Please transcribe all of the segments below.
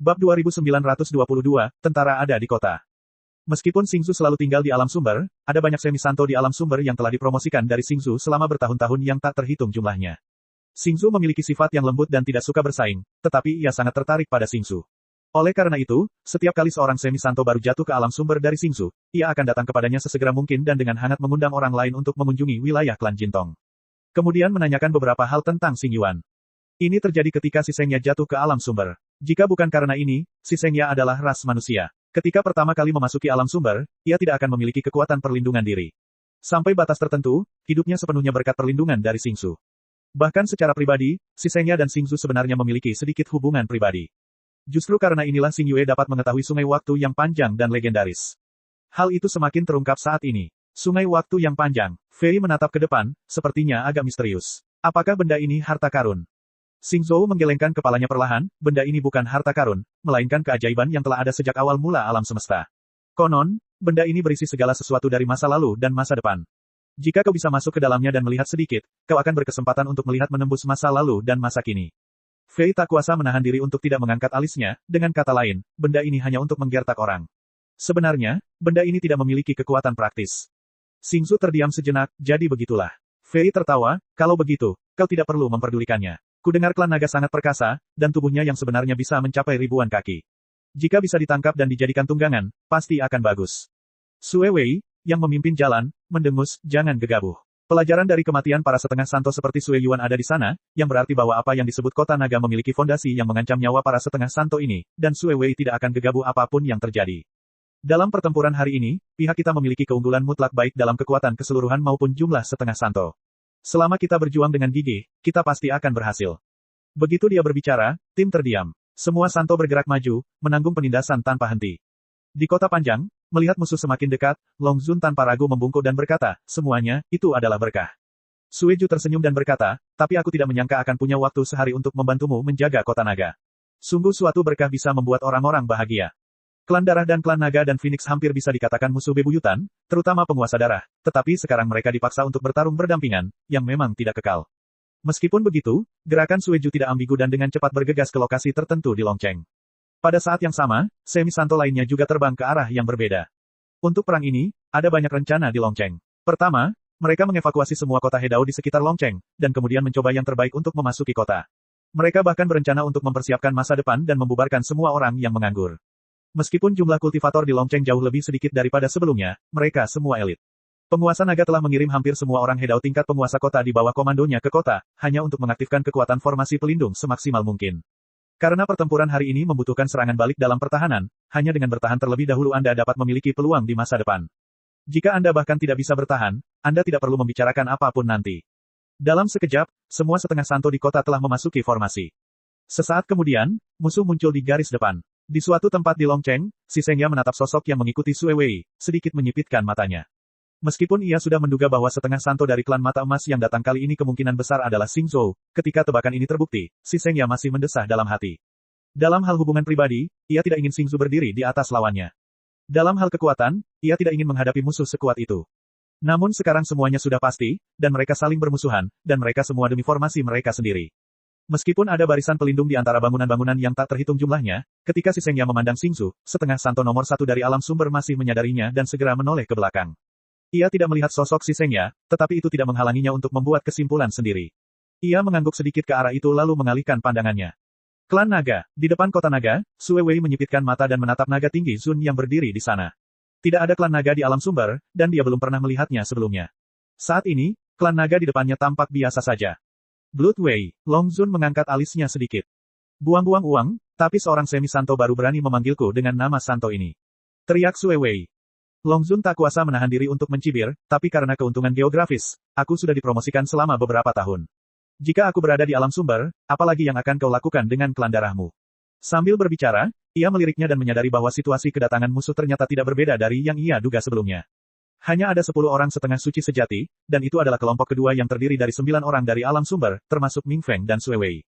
Bab 2922, Tentara ada di kota. Meskipun Xingzu selalu tinggal di alam sumber, ada banyak semi-santo di alam sumber yang telah dipromosikan dari Xingzu selama bertahun-tahun yang tak terhitung jumlahnya. Xingzu memiliki sifat yang lembut dan tidak suka bersaing, tetapi ia sangat tertarik pada Xingzu. Oleh karena itu, setiap kali seorang semi-santo baru jatuh ke alam sumber dari Xingzu, ia akan datang kepadanya sesegera mungkin dan dengan hangat mengundang orang lain untuk mengunjungi wilayah klan Jintong. Kemudian menanyakan beberapa hal tentang Xing Yuan. Ini terjadi ketika si Sengya jatuh ke alam sumber. Jika bukan karena ini, si Sengya adalah ras manusia. Ketika pertama kali memasuki alam sumber, ia tidak akan memiliki kekuatan perlindungan diri. Sampai batas tertentu, hidupnya sepenuhnya berkat perlindungan dari Xingzu. Bahkan secara pribadi, si Sengya dan Xingzu sebenarnya memiliki sedikit hubungan pribadi. Justru karena inilah Xing Yue dapat mengetahui sungai waktu yang panjang dan legendaris. Hal itu semakin terungkap saat ini. Sungai waktu yang panjang. Fei menatap ke depan, sepertinya agak misterius. Apakah benda ini harta karun? Xingzhou menggelengkan kepalanya perlahan, benda ini bukan harta karun, melainkan keajaiban yang telah ada sejak awal mula alam semesta. Konon, benda ini berisi segala sesuatu dari masa lalu dan masa depan. Jika kau bisa masuk ke dalamnya dan melihat sedikit, kau akan berkesempatan untuk melihat menembus masa lalu dan masa kini. Fei tak kuasa menahan diri untuk tidak mengangkat alisnya, dengan kata lain, benda ini hanya untuk menggertak orang. Sebenarnya, benda ini tidak memiliki kekuatan praktis. Xingzu terdiam sejenak, jadi begitulah. Fei tertawa, kalau begitu, kau tidak perlu memperdulikannya. Kudengar klan naga sangat perkasa, dan tubuhnya yang sebenarnya bisa mencapai ribuan kaki. Jika bisa ditangkap dan dijadikan tunggangan, pasti akan bagus. Sue Wei, yang memimpin jalan, mendengus, jangan gegabah. Pelajaran dari kematian para setengah santo seperti Sue Yuan ada di sana, yang berarti bahwa apa yang disebut kota naga memiliki fondasi yang mengancam nyawa para setengah santo ini, dan Sue Wei tidak akan gegabah apapun yang terjadi. Dalam pertempuran hari ini, pihak kita memiliki keunggulan mutlak baik dalam kekuatan keseluruhan maupun jumlah setengah santo. Selama kita berjuang dengan gigih, kita pasti akan berhasil. Begitu dia berbicara, tim terdiam. Semua santo bergerak maju, menanggung penindasan tanpa henti. Di kota panjang, melihat musuh semakin dekat, Long Zun tanpa ragu membungkuk dan berkata, semuanya, itu adalah berkah. Sueju tersenyum dan berkata, tapi aku tidak menyangka akan punya waktu sehari untuk membantumu menjaga kota naga. Sungguh suatu berkah bisa membuat orang-orang bahagia. Klan darah dan klan naga dan Phoenix hampir bisa dikatakan musuh bebuyutan, terutama penguasa darah, tetapi sekarang mereka dipaksa untuk bertarung berdampingan, yang memang tidak kekal. Meskipun begitu, gerakan Sueju tidak ambigu dan dengan cepat bergegas ke lokasi tertentu di Longcheng. Pada saat yang sama, semi-santo lainnya juga terbang ke arah yang berbeda. Untuk perang ini, ada banyak rencana di Longcheng. Pertama, mereka mengevakuasi semua kota Hedao di sekitar Longcheng, dan kemudian mencoba yang terbaik untuk memasuki kota. Mereka bahkan berencana untuk mempersiapkan masa depan dan membubarkan semua orang yang menganggur. Meskipun jumlah kultivator di Longcheng jauh lebih sedikit daripada sebelumnya, mereka semua elit. Penguasa naga telah mengirim hampir semua orang Hedao tingkat penguasa kota di bawah komandonya ke kota, hanya untuk mengaktifkan kekuatan formasi pelindung semaksimal mungkin. Karena pertempuran hari ini membutuhkan serangan balik dalam pertahanan, hanya dengan bertahan terlebih dahulu Anda dapat memiliki peluang di masa depan. Jika Anda bahkan tidak bisa bertahan, Anda tidak perlu membicarakan apapun nanti. Dalam sekejap, semua setengah santo di kota telah memasuki formasi. Sesaat kemudian, musuh muncul di garis depan. Di suatu tempat di Longcheng, si Sengya menatap sosok yang mengikuti Sue Wei, sedikit menyipitkan matanya. Meskipun ia sudah menduga bahwa setengah santo dari klan mata emas yang datang kali ini kemungkinan besar adalah Xingzhou, ketika tebakan ini terbukti, si Sengya masih mendesah dalam hati. Dalam hal hubungan pribadi, ia tidak ingin Xingzhou berdiri di atas lawannya. Dalam hal kekuatan, ia tidak ingin menghadapi musuh sekuat itu. Namun sekarang semuanya sudah pasti, dan mereka saling bermusuhan, dan mereka semua demi formasi mereka sendiri. Meskipun ada barisan pelindung di antara bangunan-bangunan yang tak terhitung jumlahnya, ketika si Sengya memandang Xingzhou, setengah santo nomor 1 dari alam sumber masih menyadarinya dan segera menoleh ke belakang. Ia tidak melihat sosok si Sengya, tetapi itu tidak menghalanginya untuk membuat kesimpulan sendiri. Ia mengangguk sedikit ke arah itu lalu mengalihkan pandangannya. Klan Naga, di depan kota Naga, Sue Wei menyipitkan mata dan menatap naga tinggi Zun yang berdiri di sana. Tidak ada klan Naga di alam sumber, dan dia belum pernah melihatnya sebelumnya. Saat ini, klan Naga di depannya tampak biasa saja. Blood Wei, Long Zun mengangkat alisnya sedikit. Buang-buang uang, tapi seorang semi-santo baru berani memanggilku dengan nama santo ini. Teriak Sue Wei. Long Zun tak kuasa menahan diri untuk mencibir, tapi karena keuntungan geografis, aku sudah dipromosikan selama beberapa tahun. Jika aku berada di alam sumber, apalagi yang akan kau lakukan dengan klan darahmu? Sambil berbicara, ia meliriknya dan menyadari bahwa situasi kedatangan musuh ternyata tidak berbeda dari yang ia duga sebelumnya. Hanya ada 10 orang setengah suci sejati, dan itu adalah kelompok kedua yang terdiri dari 9 orang dari alam sumber, termasuk Ming Feng dan Sue Wei.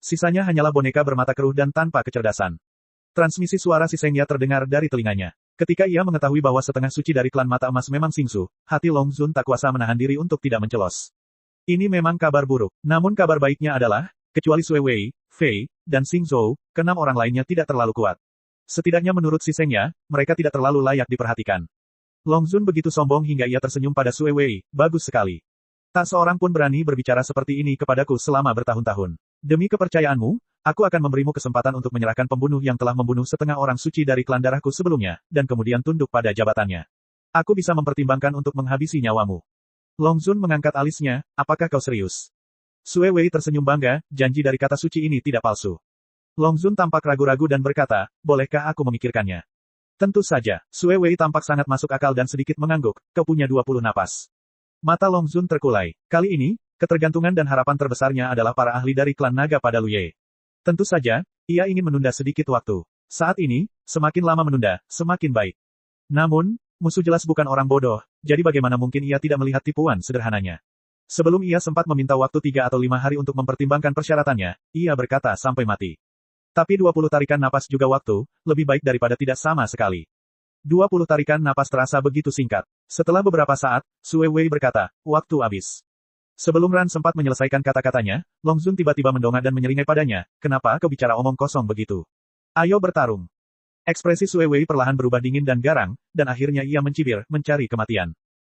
Sisanya hanyalah boneka bermata keruh dan tanpa kecerdasan. Transmisi suara si Sengya terdengar dari telinganya. Ketika ia mengetahui bahwa setengah suci dari klan mata emas memang Xingzhou, hati Long Zun tak kuasa menahan diri untuk tidak mencelos. Ini memang kabar buruk. Namun kabar baiknya adalah, kecuali Sui Wei, Fei, dan Xing Zhou, keenam orang lainnya tidak terlalu kuat. Setidaknya menurut si Sengya, mereka tidak terlalu layak diperhatikan. Long Zun begitu sombong hingga ia tersenyum pada Sui Wei, bagus sekali. Tak seorang pun berani berbicara seperti ini kepadaku selama bertahun-tahun. Demi kepercayaanmu, aku akan memberimu kesempatan untuk menyerahkan pembunuh yang telah membunuh setengah orang suci dari klan darahku sebelumnya, dan kemudian tunduk pada jabatannya. Aku bisa mempertimbangkan untuk menghabisi nyawamu. Long Zun mengangkat alisnya, apakah kau serius? Sui Wei tersenyum bangga, janji dari kata suci ini tidak palsu. Long Zun tampak ragu-ragu dan berkata, bolehkah aku memikirkannya? Tentu saja, Sui Wei tampak sangat masuk akal dan sedikit mengangguk, kau punya 20 napas. Mata Long Zun terkulai. Kali ini, ketergantungan dan harapan terbesarnya adalah para ahli dari klan naga pada Luye. Tentu saja, ia ingin menunda sedikit waktu. Saat ini, semakin lama menunda, semakin baik. Namun, musuh jelas bukan orang bodoh, jadi bagaimana mungkin ia tidak melihat tipuan sederhananya. Sebelum ia sempat meminta waktu 3 atau 5 hari untuk mempertimbangkan persyaratannya, ia berkata sampai mati. Tapi 20 tarikan napas juga waktu, lebih baik daripada tidak sama sekali. 20 tarikan napas terasa begitu singkat. Setelah beberapa saat, Sui Wei berkata, waktu habis. Sebelum Ran sempat menyelesaikan kata-katanya, Long Zun tiba-tiba mendongak dan menyeringai padanya, kenapa kau bicara omong kosong begitu? Ayo bertarung. Ekspresi Sui Wei perlahan berubah dingin dan garang, dan akhirnya ia mencibir, mencari kematian.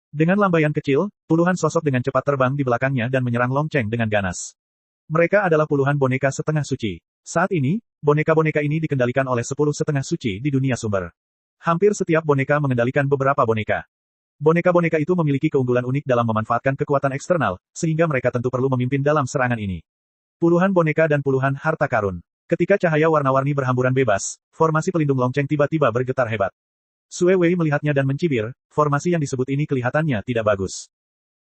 Dengan lambaian kecil, puluhan sosok dengan cepat terbang di belakangnya dan menyerang Long Cheng dengan ganas. Mereka adalah puluhan boneka setengah suci. Saat ini, boneka-boneka ini dikendalikan oleh 10 setengah suci di dunia sumber. Hampir setiap boneka mengendalikan beberapa boneka. Boneka-boneka itu memiliki keunggulan unik dalam memanfaatkan kekuatan eksternal, sehingga mereka tentu perlu memimpin dalam serangan ini. Puluhan boneka dan puluhan harta karun. Ketika cahaya warna-warni berhamburan bebas, formasi pelindung Long Cheng tiba-tiba bergetar hebat. Sui Wei melihatnya dan mencibir, formasi yang disebut ini kelihatannya tidak bagus.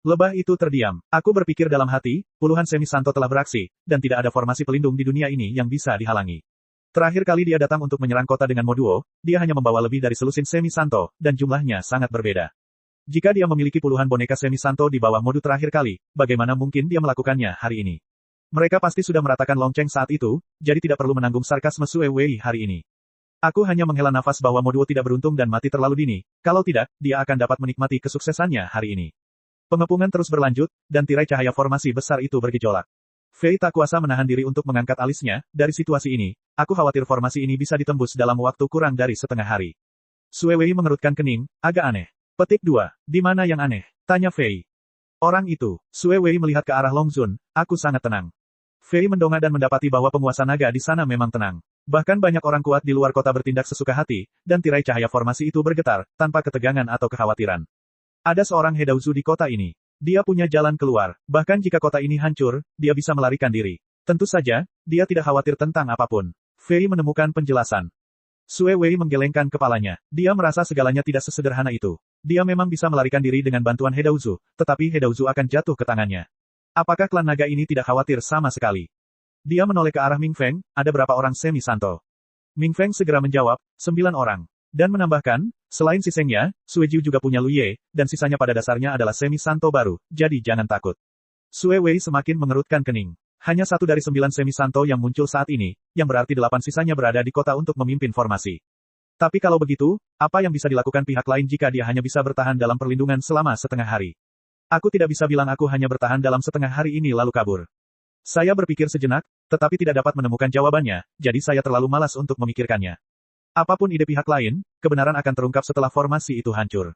Lebah itu terdiam. Aku berpikir dalam hati, puluhan semi santo telah beraksi, dan tidak ada formasi pelindung di dunia ini yang bisa dihalangi. Terakhir kali dia datang untuk menyerang kota dengan moduo, dia hanya membawa lebih dari selusin semi santo, dan jumlahnya sangat berbeda. Jika dia memiliki puluhan boneka semi santo di bawah modu terakhir kali, bagaimana mungkin dia melakukannya hari ini? Mereka pasti sudah meratakan Long Cheng saat itu, jadi tidak perlu menanggung sarkasme Sui Wei hari ini. Aku hanya menghela nafas bahwa moduo tidak beruntung dan mati terlalu dini, kalau tidak, dia akan dapat menikmati kesuksesannya hari ini. Pengepungan terus berlanjut, dan tirai cahaya formasi besar itu bergejolak. Fei tak kuasa menahan diri untuk mengangkat alisnya, dari situasi ini, aku khawatir formasi ini bisa ditembus dalam waktu kurang dari setengah hari. Sui Wei mengerutkan kening, agak aneh. Petik 2. Di mana yang aneh? Tanya Fei. Orang itu. Sui Wei melihat ke arah Long Zun, aku sangat tenang. Fei mendongak dan mendapati bahwa penguasa naga di sana memang tenang. Bahkan banyak orang kuat di luar kota bertindak sesuka hati, dan tirai cahaya formasi itu bergetar, tanpa ketegangan atau kekhawatiran. Ada seorang Hedauzu di kota ini. Dia punya jalan keluar. Bahkan jika kota ini hancur, dia bisa melarikan diri. Tentu saja, dia tidak khawatir tentang apapun. Fei menemukan penjelasan. Sui Wei menggelengkan kepalanya. Dia merasa segalanya tidak sesederhana itu. Dia memang bisa melarikan diri dengan bantuan Hedauzu, tetapi Hedauzu akan jatuh ke tangannya. Apakah klan naga ini tidak khawatir sama sekali? Dia menoleh ke arah Ming Feng, ada berapa orang semi santo? Ming Feng segera menjawab, 9 orang. Dan menambahkan, selain si Sengya, Sui Jiu juga punya Lu Ye, dan sisanya pada dasarnya adalah semi santo baru, jadi jangan takut. Sui Wei semakin mengerutkan kening. Hanya 1 dari 9 semi santo yang muncul saat ini, yang berarti 8 sisanya berada di kota untuk memimpin formasi. Tapi kalau begitu, apa yang bisa dilakukan pihak lain jika dia hanya bisa bertahan dalam perlindungan selama setengah hari? Aku tidak bisa bilang aku hanya bertahan dalam setengah hari ini lalu kabur. Saya berpikir sejenak, tetapi tidak dapat menemukan jawabannya, jadi saya terlalu malas untuk memikirkannya. Apapun ide pihak lain, kebenaran akan terungkap setelah formasi itu hancur.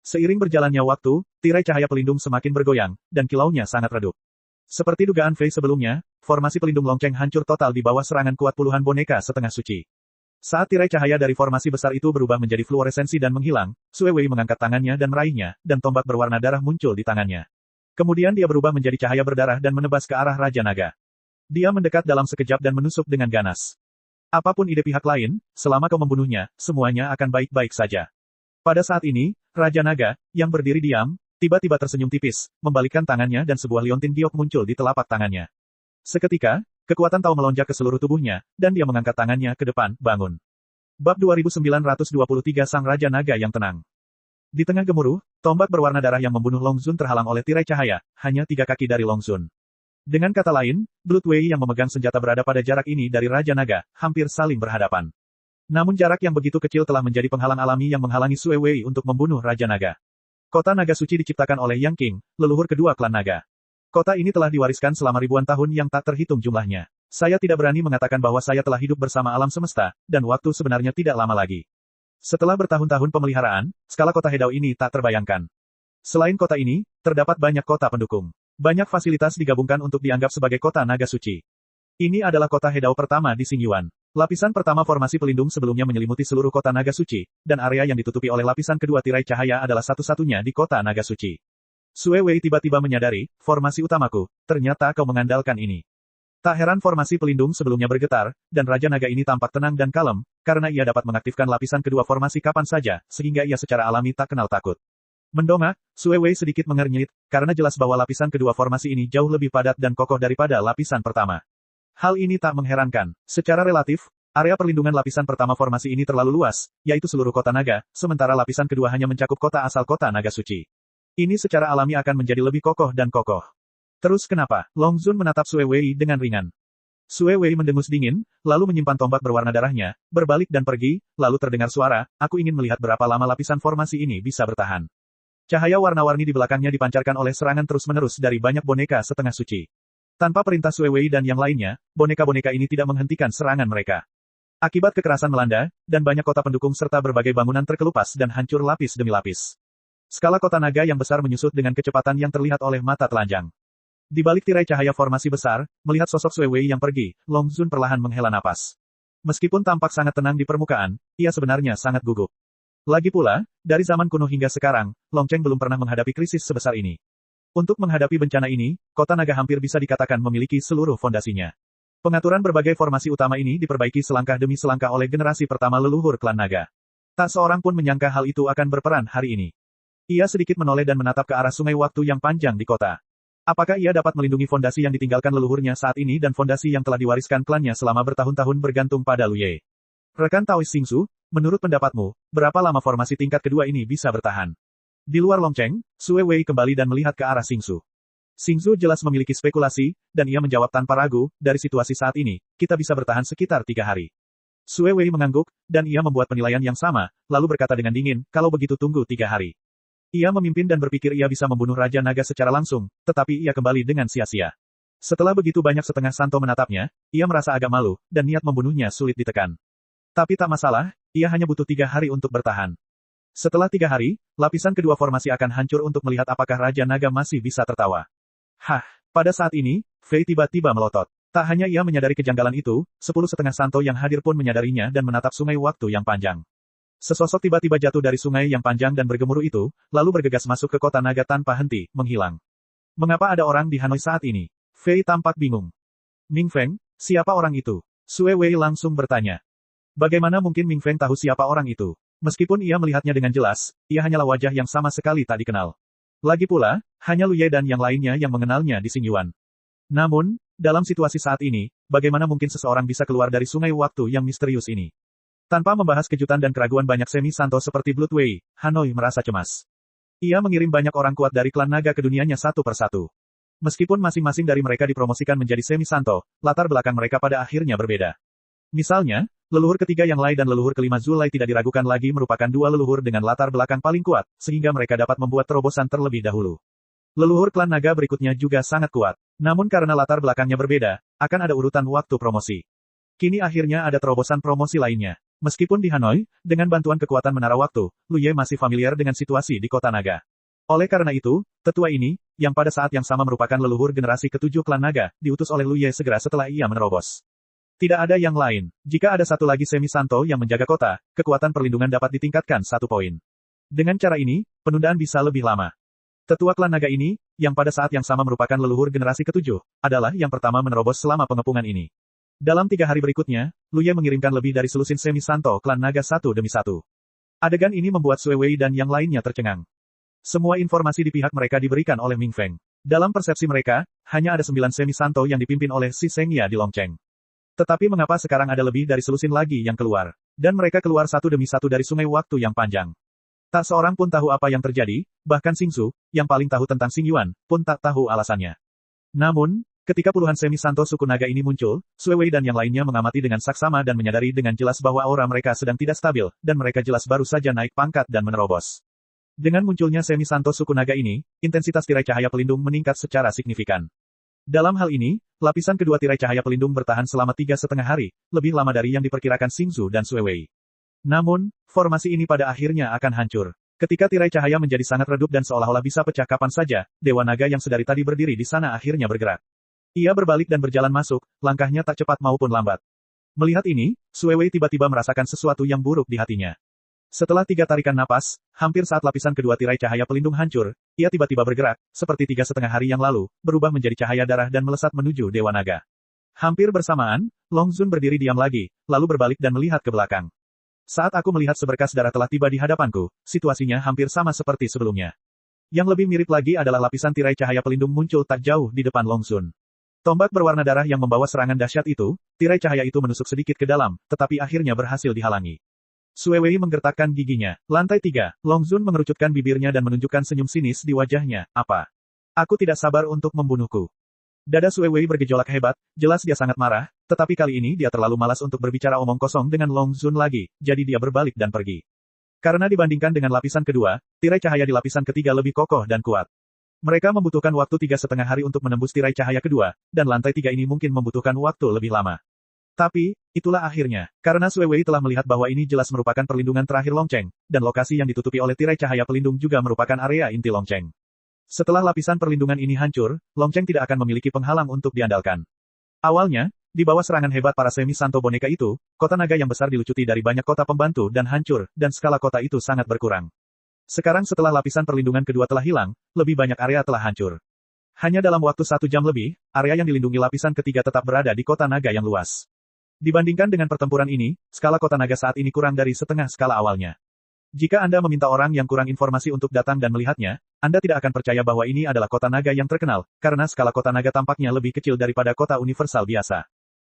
Seiring berjalannya waktu, tirai cahaya pelindung semakin bergoyang, dan kilaunya sangat redup. Seperti dugaan Fei sebelumnya, formasi pelindung Long Cheng hancur total di bawah serangan kuat puluhan boneka setengah suci. Saat tirai cahaya dari formasi besar itu berubah menjadi fluoresensi dan menghilang, Sui Wei mengangkat tangannya dan meraihnya, dan tombak berwarna darah muncul di tangannya. Kemudian dia berubah menjadi cahaya berdarah dan menebas ke arah Raja Naga. Dia mendekat dalam sekejap dan menusuk dengan ganas. Apapun ide pihak lain, selama kau membunuhnya, semuanya akan baik-baik saja. Pada saat ini, Raja Naga, yang berdiri diam, tiba-tiba tersenyum tipis, membalikkan tangannya dan sebuah liontin giok muncul di telapak tangannya. Seketika, kekuatan Tao melonjak ke seluruh tubuhnya, dan dia mengangkat tangannya ke depan, bangun. Bab 2923 Sang Raja Naga yang tenang. Di tengah gemuruh, tombak berwarna darah yang membunuh Long Zun terhalang oleh tirai cahaya, hanya 3 kaki dari Long Zun. Dengan kata lain, Blood Wei yang memegang senjata berada pada jarak ini dari Raja Naga, hampir saling berhadapan. Namun jarak yang begitu kecil telah menjadi penghalang alami yang menghalangi Sui Wei untuk membunuh Raja Naga. Kota Naga Suci diciptakan oleh Yang King, leluhur kedua klan naga. Kota ini telah diwariskan selama ribuan tahun yang tak terhitung jumlahnya. Saya tidak berani mengatakan bahwa saya telah hidup bersama alam semesta, dan waktu sebenarnya tidak lama lagi. Setelah bertahun-tahun pemeliharaan, skala kota Hedao ini tak terbayangkan. Selain kota ini, terdapat banyak kota pendukung. Banyak fasilitas digabungkan untuk dianggap sebagai kota naga suci. Ini adalah kota Hedao pertama di Xingyuan. Lapisan pertama formasi pelindung sebelumnya menyelimuti seluruh kota naga suci, dan area yang ditutupi oleh lapisan kedua tirai cahaya adalah satu-satunya di kota naga suci. Sue Wei tiba-tiba menyadari, formasi utamaku, ternyata kau mengandalkan ini. Tak heran formasi pelindung sebelumnya bergetar, dan Raja Naga ini tampak tenang dan kalem, karena ia dapat mengaktifkan lapisan kedua formasi kapan saja, sehingga ia secara alami tak kenal takut. Mendongak, Sue Wei sedikit mengernyit, karena jelas bahwa lapisan kedua formasi ini jauh lebih padat dan kokoh daripada lapisan pertama. Hal ini tak mengherankan. Secara relatif, area perlindungan lapisan pertama formasi ini terlalu luas, yaitu seluruh kota naga, sementara lapisan kedua hanya mencakup kota asal kota naga suci. Ini secara alami akan menjadi lebih kokoh dan kokoh. Terus kenapa? Long Zun menatap Sue Wei dengan ringan. Sue Wei mendengus dingin, lalu menyimpan tombak berwarna darahnya, berbalik dan pergi, lalu terdengar suara, aku ingin melihat berapa lama lapisan formasi ini bisa bertahan. Cahaya warna-warni di belakangnya dipancarkan oleh serangan terus-menerus dari banyak boneka setengah suci. Tanpa perintah Sue Wei dan yang lainnya, boneka-boneka ini tidak menghentikan serangan mereka. Akibat kekerasan melanda, dan banyak kota pendukung serta berbagai bangunan terkelupas dan hancur lapis demi lapis. Skala kota naga yang besar menyusut dengan kecepatan yang terlihat oleh mata telanjang. Di balik tirai cahaya formasi besar, melihat sosok Sue Wei yang pergi, Long Zun perlahan menghela napas. Meskipun tampak sangat tenang di permukaan, ia sebenarnya sangat gugup. Lagi pula, dari zaman kuno hingga sekarang, Long Cheng belum pernah menghadapi krisis sebesar ini. Untuk menghadapi bencana ini, kota naga hampir bisa dikatakan memiliki seluruh fondasinya. Pengaturan berbagai formasi utama ini diperbaiki selangkah demi selangkah oleh generasi pertama leluhur klan naga. Tak seorang pun menyangka hal itu akan berperan hari ini. Ia sedikit menoleh dan menatap ke arah sungai waktu yang panjang di kota. Apakah ia dapat melindungi fondasi yang ditinggalkan leluhurnya saat ini dan fondasi yang telah diwariskan klannya selama bertahun-tahun bergantung pada Lu Ye? Rekan Taois Xingsu, menurut pendapatmu, berapa lama formasi tingkat kedua ini bisa bertahan? Di luar Long Cheng, Sue Wei kembali dan melihat ke arah Xingsu. Xingsu jelas memiliki spekulasi, dan ia menjawab tanpa ragu, dari situasi saat ini, kita bisa bertahan sekitar 3 hari. Sue Wei mengangguk, dan ia membuat penilaian yang sama, lalu berkata dengan dingin, kalau begitu tunggu 3 hari. Ia memimpin dan berpikir ia bisa membunuh Raja Naga secara langsung, tetapi ia kembali dengan sia-sia. Setelah begitu banyak setengah santo menatapnya, ia merasa agak malu, dan niat membunuhnya sulit ditekan. Tapi tak masalah, ia hanya butuh 3 hari untuk bertahan. Setelah 3 hari, lapisan kedua formasi akan hancur untuk melihat apakah Raja Naga masih bisa tertawa. Hah, pada saat ini, Fei tiba-tiba melotot. Tak hanya ia menyadari kejanggalan itu, 10 setengah santo yang hadir pun menyadarinya dan menatap sungai waktu yang panjang. Sesosok tiba-tiba jatuh dari sungai yang panjang dan bergemuruh itu, lalu bergegas masuk ke kota naga tanpa henti, menghilang. Mengapa ada orang di Hanoi saat ini? Fei tampak bingung. Ming Feng, siapa orang itu? Sue Wei langsung bertanya. Bagaimana mungkin Ming Feng tahu siapa orang itu? Meskipun ia melihatnya dengan jelas, ia hanyalah wajah yang sama sekali tak dikenal. Lagi pula, hanya Lu Ye dan yang lainnya yang mengenalnya di Xingyuan. Namun, dalam situasi saat ini, bagaimana mungkin seseorang bisa keluar dari sungai waktu yang misterius ini? Tanpa membahas kejutan dan keraguan banyak semi-santo seperti Blood Wei, Hanoi merasa cemas. Ia mengirim banyak orang kuat dari klan naga ke dunianya satu persatu. Meskipun masing-masing dari mereka dipromosikan menjadi semi-santo, latar belakang mereka pada akhirnya berbeda. Misalnya, leluhur ketiga yang Lai dan leluhur kelima Zulai tidak diragukan lagi merupakan dua leluhur dengan latar belakang paling kuat, sehingga mereka dapat membuat terobosan terlebih dahulu. Leluhur klan naga berikutnya juga sangat kuat. Namun karena latar belakangnya berbeda, akan ada urutan waktu promosi. Kini akhirnya ada terobosan promosi lainnya. Meskipun di Hanoi, dengan bantuan kekuatan menara waktu, Lu Ye masih familiar dengan situasi di kota naga. Oleh karena itu, tetua ini, yang pada saat yang sama merupakan leluhur generasi ke-7 klan naga, diutus oleh Lu Ye segera setelah ia menerobos. Tidak ada yang lain. Jika ada satu lagi semi-santo yang menjaga kota, kekuatan perlindungan dapat ditingkatkan 1 poin. Dengan cara ini, penundaan bisa lebih lama. Tetua klan naga ini, yang pada saat yang sama merupakan leluhur generasi ke-7, adalah yang pertama menerobos selama pengepungan ini. Dalam 3 hari berikutnya, Lu Ye mengirimkan lebih dari selusin semi-santo klan naga satu demi satu. Adegan ini membuat Sue Wei dan yang lainnya tercengang. Semua informasi di pihak mereka diberikan oleh Ming Feng. Dalam persepsi mereka, hanya ada 9 semi-santo yang dipimpin oleh Si Sengya di Long Cheng. Tetapi mengapa sekarang ada lebih dari selusin lagi yang keluar? Dan mereka keluar satu demi satu dari sungai waktu yang panjang. Tak seorang pun tahu apa yang terjadi, bahkan Xingsu, yang paling tahu tentang Xingyuan, pun tak tahu alasannya. Namun, ketika puluhan semi-santo suku naga ini muncul, Sue Wei dan yang lainnya mengamati dengan saksama dan menyadari dengan jelas bahwa aura mereka sedang tidak stabil, dan mereka jelas baru saja naik pangkat dan menerobos. Dengan munculnya Semi Santo suku naga ini, intensitas tirai cahaya pelindung meningkat secara signifikan. Dalam hal ini, lapisan kedua tirai cahaya pelindung bertahan selama 3,5 hari, lebih lama dari yang diperkirakan Xingzu dan Sui Wei. Namun, formasi ini pada akhirnya akan hancur. Ketika tirai cahaya menjadi sangat redup dan seolah-olah bisa pecah kapan saja, Dewa Naga yang sedari tadi berdiri di sana akhirnya bergerak. Ia berbalik dan berjalan masuk, langkahnya tak cepat maupun lambat. Melihat ini, Sui Wei tiba-tiba merasakan sesuatu yang buruk di hatinya. Setelah 3 tarikan napas, hampir saat lapisan kedua tirai cahaya pelindung hancur, ia tiba-tiba bergerak, seperti 3,5 hari yang lalu, berubah menjadi cahaya darah dan melesat menuju Dewa Naga. Hampir bersamaan, Long Zun berdiri diam lagi, lalu berbalik dan melihat ke belakang. Saat aku melihat seberkas darah telah tiba di hadapanku, situasinya hampir sama seperti sebelumnya. Yang lebih mirip lagi adalah lapisan tirai cahaya pelindung muncul tak jauh di depan Long Zun. Tombak berwarna darah yang membawa serangan dahsyat itu, tirai cahaya itu menusuk sedikit ke dalam, tetapi akhirnya berhasil dihalangi. Sui Wei menggertakkan giginya. Lantai 3, Long Zun mengerucutkan bibirnya dan menunjukkan senyum sinis di wajahnya. Apa? Aku tidak sabar untuk membunuhku. Dada Sui Wei bergejolak hebat, jelas dia sangat marah, tetapi kali ini dia terlalu malas untuk berbicara omong kosong dengan Long Zun lagi, jadi dia berbalik dan pergi. Karena dibandingkan dengan lapisan kedua, tirai cahaya di lapisan ketiga lebih kokoh dan kuat. Mereka membutuhkan waktu 3,5 hari untuk menembus tirai cahaya kedua, dan lantai 3 ini mungkin membutuhkan waktu lebih lama. Tapi, itulah akhirnya. Karena Sui Wei telah melihat bahwa ini jelas merupakan perlindungan terakhir Long Cheng, dan lokasi yang ditutupi oleh tirai cahaya pelindung juga merupakan area inti Long Cheng. Setelah lapisan perlindungan ini hancur, Long Cheng tidak akan memiliki penghalang untuk diandalkan. Awalnya, di bawah serangan hebat para Semi Santo boneka itu, kota naga yang besar dilucuti dari banyak kota pembantu dan hancur, dan skala kota itu sangat berkurang. Sekarang setelah lapisan perlindungan kedua telah hilang, lebih banyak area telah hancur. Hanya dalam waktu 1 jam lebih, area yang dilindungi lapisan ketiga tetap berada di kota naga yang luas. Dibandingkan dengan pertempuran ini, skala kota naga saat ini kurang dari setengah skala awalnya. Jika Anda meminta orang yang kurang informasi untuk datang dan melihatnya, Anda tidak akan percaya bahwa ini adalah kota naga yang terkenal, karena skala kota naga tampaknya lebih kecil daripada kota universal biasa.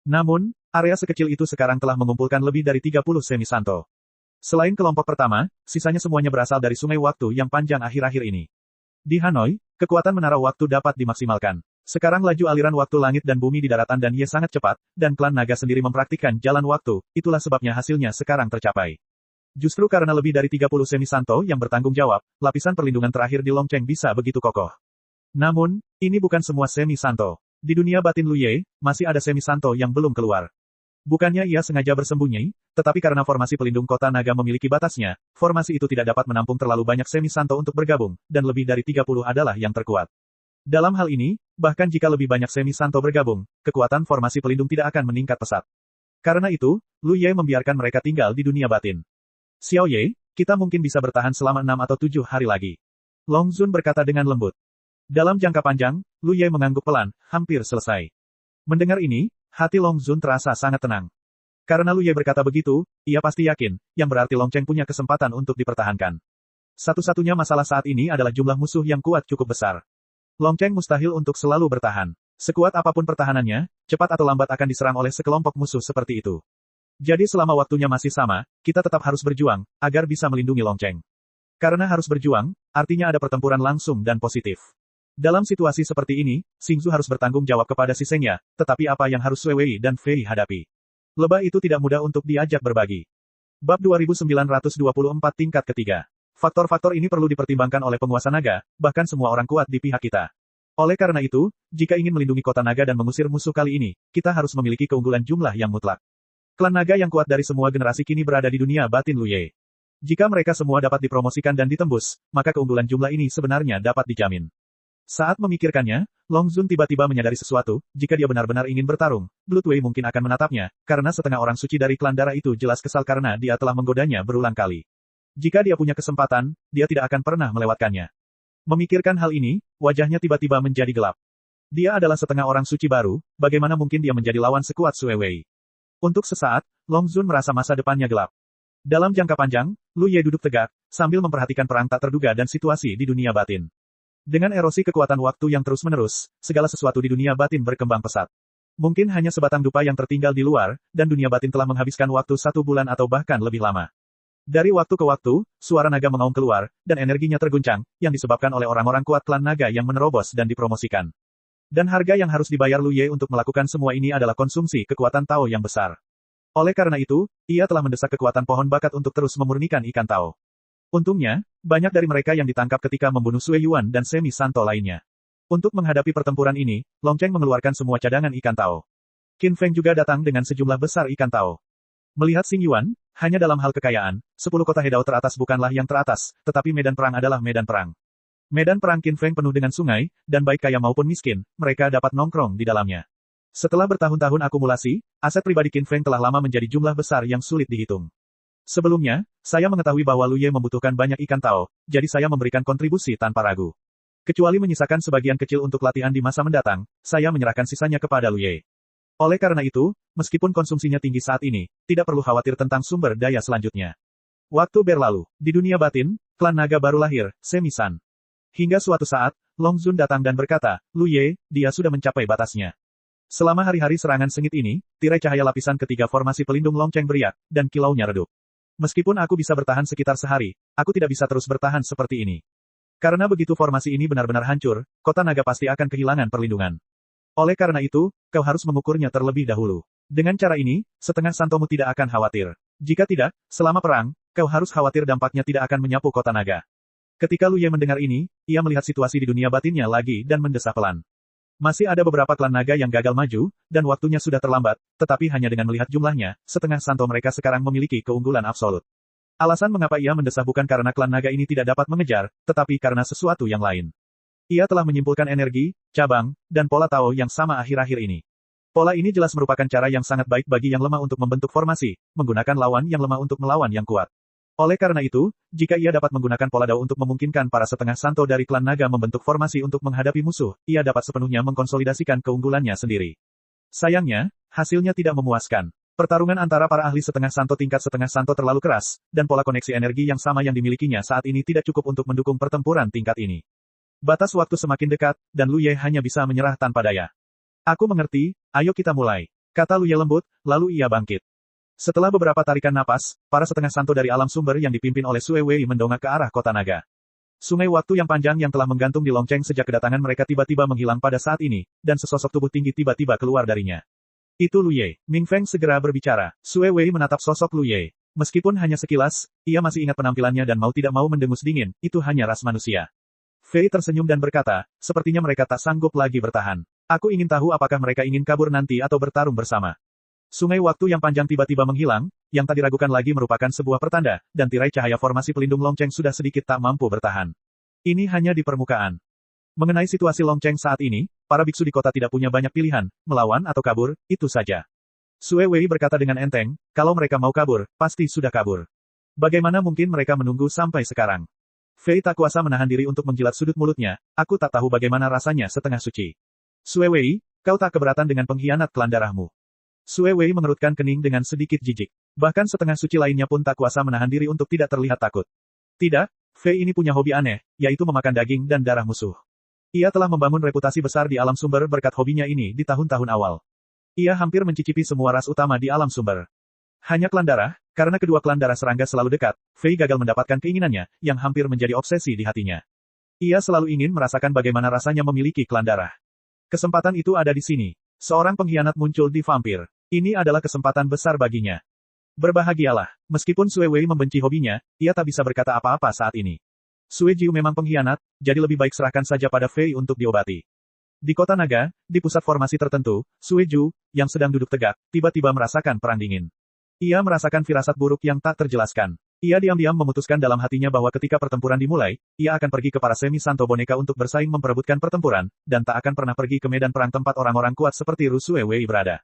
Namun, area sekecil itu sekarang telah mengumpulkan lebih dari 30 Semi Santo. Selain kelompok pertama, sisanya semuanya berasal dari sungai waktu yang panjang akhir-akhir ini. Di Hanoi, kekuatan menara waktu dapat dimaksimalkan. Sekarang laju aliran waktu langit dan bumi di daratan dan Ye sangat cepat, dan klan naga sendiri mempraktikkan jalan waktu, itulah sebabnya hasilnya sekarang tercapai. Justru karena lebih dari 30 Semi Santo yang bertanggung jawab, lapisan perlindungan terakhir di Long Cheng bisa begitu kokoh. Namun, ini bukan semua Semi Santo. Di dunia batin Lu Ye, masih ada Semi Santo yang belum keluar. Bukannya ia sengaja bersembunyi, tetapi karena formasi pelindung kota naga memiliki batasnya, formasi itu tidak dapat menampung terlalu banyak Semi Santo untuk bergabung, dan lebih dari 30 adalah yang terkuat. Dalam hal ini, bahkan jika lebih banyak Semi Santo bergabung, kekuatan formasi pelindung tidak akan meningkat pesat. Karena itu, Lu Ye membiarkan mereka tinggal di dunia batin. Xiao Ye, kita mungkin bisa bertahan selama 6 atau 7 hari lagi. Long Zun berkata dengan lembut. Dalam jangka panjang, Lu Ye mengangguk pelan, hampir selesai. Mendengar ini, hati Long Zun terasa sangat tenang. Karena Lu Ye berkata begitu, ia pasti yakin, yang berarti Long Cheng punya kesempatan untuk dipertahankan. Satu-satunya masalah saat ini adalah jumlah musuh yang kuat cukup besar. Long Cheng mustahil untuk selalu bertahan. Sekuat apapun pertahanannya, cepat atau lambat akan diserang oleh sekelompok musuh seperti itu. Jadi selama waktunya masih sama, kita tetap harus berjuang, agar bisa melindungi Long Cheng. Karena harus berjuang, artinya ada pertempuran langsung dan positif. Dalam situasi seperti ini, Xingzu harus bertanggung jawab kepada si Sengya, tetapi apa yang harus Sui Wei dan Fei hadapi? Lebah itu tidak mudah untuk diajak berbagi. Bab 2924 tingkat ketiga. Faktor-faktor ini perlu dipertimbangkan oleh penguasa naga, bahkan semua orang kuat di pihak kita. Oleh karena itu, jika ingin melindungi kota naga dan mengusir musuh kali ini, kita harus memiliki keunggulan jumlah yang mutlak. Klan naga yang kuat dari semua generasi kini berada di dunia batin Lu Ye. Jika mereka semua dapat dipromosikan dan ditembus, maka keunggulan jumlah ini sebenarnya dapat dijamin. Saat memikirkannya, Long Zun tiba-tiba menyadari sesuatu, jika dia benar-benar ingin bertarung, Blood Wei mungkin akan menatapnya, karena setengah orang suci dari klan darah itu jelas kesal karena dia telah menggodanya berulang kali. Jika dia punya kesempatan, dia tidak akan pernah melewatkannya. Memikirkan hal ini, wajahnya tiba-tiba menjadi gelap. Dia adalah setengah orang suci baru, bagaimana mungkin dia menjadi lawan sekuat Sui Wei? Untuk sesaat, Long Zun merasa masa depannya gelap. Dalam jangka panjang, Lu Ye duduk tegak, sambil memperhatikan perang tak terduga dan situasi di dunia batin. Dengan erosi kekuatan waktu yang terus-menerus, segala sesuatu di dunia batin berkembang pesat. Mungkin hanya sebatang dupa yang tertinggal di luar, dan dunia batin telah menghabiskan waktu 1 bulan atau bahkan lebih lama. Dari waktu ke waktu, suara naga mengaum keluar, dan energinya terguncang, yang disebabkan oleh orang-orang kuat klan naga yang menerobos dan dipromosikan. Dan harga yang harus dibayar Lu Ye untuk melakukan semua ini adalah konsumsi kekuatan Tao yang besar. Oleh karena itu, ia telah mendesak kekuatan pohon bakat untuk terus memurnikan ikan Tao. Untungnya, banyak dari mereka yang ditangkap ketika membunuh Sui Yuan dan Semi Santo lainnya. Untuk menghadapi pertempuran ini, Long Cheng mengeluarkan semua cadangan ikan tao. Qin Feng juga datang dengan sejumlah besar ikan tao. Melihat Xing Yuan, hanya dalam hal kekayaan, 10 kota Hedao teratas bukanlah yang teratas, tetapi medan perang adalah medan perang. Medan perang Qin Feng penuh dengan sungai, dan baik kaya maupun miskin, mereka dapat nongkrong di dalamnya. Setelah bertahun-tahun akumulasi, aset pribadi Qin Feng telah lama menjadi jumlah besar yang sulit dihitung. Sebelumnya, saya mengetahui bahwa Lu Ye membutuhkan banyak ikan tao, jadi saya memberikan kontribusi tanpa ragu. Kecuali menyisakan sebagian kecil untuk latihan di masa mendatang, saya menyerahkan sisanya kepada Lu Ye. Oleh karena itu, meskipun konsumsinya tinggi saat ini, tidak perlu khawatir tentang sumber daya selanjutnya. Waktu berlalu, di dunia batin, klan naga baru lahir, Semi-san. Hingga suatu saat, Long Zun datang dan berkata, Lu Ye, dia sudah mencapai batasnya. Selama hari-hari serangan sengit ini, tirai cahaya lapisan ketiga formasi pelindung Long Cheng beriak, dan kilaunya redup. Meskipun aku bisa bertahan sekitar sehari, aku tidak bisa terus bertahan seperti ini. Karena begitu formasi ini benar-benar hancur, kota naga pasti akan kehilangan perlindungan. Oleh karena itu, kau harus mengukurnya terlebih dahulu. Dengan cara ini, setengah santomu tidak akan khawatir. Jika tidak, selama perang, kau harus khawatir dampaknya tidak akan menyapu kota naga. Ketika Lu Ye mendengar ini, ia melihat situasi di dunia batinnya lagi dan mendesah pelan. Masih ada beberapa klan naga yang gagal maju, dan waktunya sudah terlambat, tetapi hanya dengan melihat jumlahnya, setengah santo mereka sekarang memiliki keunggulan absolut. Alasan mengapa ia mendesah bukan karena klan naga ini tidak dapat mengejar, tetapi karena sesuatu yang lain. Ia telah menyimpulkan energi, cabang, dan pola Tao yang sama akhir-akhir ini. Pola ini jelas merupakan cara yang sangat baik bagi yang lemah untuk membentuk formasi, menggunakan lawan yang lemah untuk melawan yang kuat. Oleh karena itu, jika ia dapat menggunakan pola Dao untuk memungkinkan para setengah santo dari klan naga membentuk formasi untuk menghadapi musuh, ia dapat sepenuhnya mengkonsolidasikan keunggulannya sendiri. Sayangnya, hasilnya tidak memuaskan. Pertarungan antara para ahli setengah santo tingkat setengah santo terlalu keras, dan pola koneksi energi yang sama yang dimilikinya saat ini tidak cukup untuk mendukung pertempuran tingkat ini. Batas waktu semakin dekat, dan Lu Ye hanya bisa menyerah tanpa daya. Aku mengerti, ayo kita mulai. Kata Lu Ye lembut, lalu ia bangkit. Setelah beberapa tarikan napas, para setengah santo dari alam sumber yang dipimpin oleh Sui Wei mendongak ke arah kota naga. Sungai waktu yang panjang yang telah menggantung di Long Cheng sejak kedatangan mereka tiba-tiba menghilang pada saat ini, dan sesosok tubuh tinggi tiba-tiba keluar darinya. Itu Lu Ye. Ming Feng segera berbicara. Sui Wei menatap sosok Lu Ye. Meskipun hanya sekilas, ia masih ingat penampilannya dan mau tidak mau mendengus dingin, itu hanya ras manusia. Fei tersenyum dan berkata, sepertinya mereka tak sanggup lagi bertahan. Aku ingin tahu apakah mereka ingin kabur nanti atau bertarung bersama. Sungai waktu yang panjang tiba-tiba menghilang, yang tak diragukan lagi merupakan sebuah pertanda, dan tirai cahaya formasi pelindung Long Cheng sudah sedikit tak mampu bertahan. Ini hanya di permukaan. Mengenai situasi Long Cheng saat ini, para biksu di kota tidak punya banyak pilihan, melawan atau kabur, itu saja. Sui Wei berkata dengan enteng, kalau mereka mau kabur, pasti sudah kabur. Bagaimana mungkin mereka menunggu sampai sekarang? Fei tak kuasa menahan diri untuk menjilat sudut mulutnya, aku tak tahu bagaimana rasanya setengah suci. Sui Wei, kau tak keberatan dengan pengkhianat klan darahmu. Sui Wei mengerutkan kening dengan sedikit jijik. Bahkan setengah suci lainnya pun tak kuasa menahan diri untuk tidak terlihat takut. Tidak, Fei ini punya hobi aneh, yaitu memakan daging dan darah musuh. Ia telah membangun reputasi besar di alam sumber berkat hobinya ini di tahun-tahun awal. Ia hampir mencicipi semua ras utama di alam sumber. Hanya klan darah, karena kedua klan darah serangga selalu dekat, Fei gagal mendapatkan keinginannya, yang hampir menjadi obsesi di hatinya. Ia selalu ingin merasakan bagaimana rasanya memiliki klan darah. Kesempatan itu ada di sini. Seorang pengkhianat muncul di vampir. Ini adalah kesempatan besar baginya. Berbahagialah. Meskipun Sui Wei membenci hobinya, ia tak bisa berkata apa-apa saat ini. Sui Jiu memang pengkhianat, jadi lebih baik serahkan saja pada Fei untuk diobati. Di kota naga, di pusat formasi tertentu, Sui Jiu, yang sedang duduk tegak, tiba-tiba merasakan perang dingin. Ia merasakan firasat buruk yang tak terjelaskan. Ia diam-diam memutuskan dalam hatinya bahwa ketika pertempuran dimulai, ia akan pergi ke para semi-santo boneka untuk bersaing memperebutkan pertempuran, dan tak akan pernah pergi ke medan perang tempat orang-orang kuat seperti Ru Sui Wei berada.